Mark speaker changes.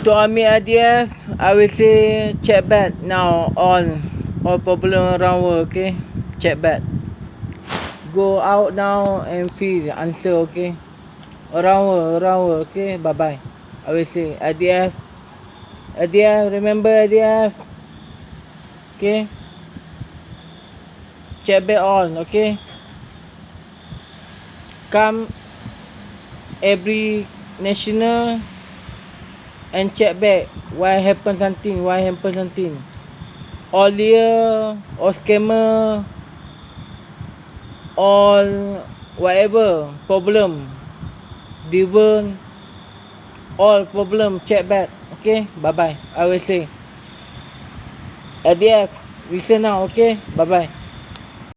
Speaker 1: To Army IDF, I will say check back now on all problem around world, okay? Check back. Go out now and feel answer, okay? Around world, okay? Bye bye. I will say IDF, remember IDF, okay? Check back on, okay? Come every national and check back why happen something. All liar, all scammer, all whatever problem, devil, all problem, check back, okay? Bye bye. I will say IDF, listen now, okay? Bye bye.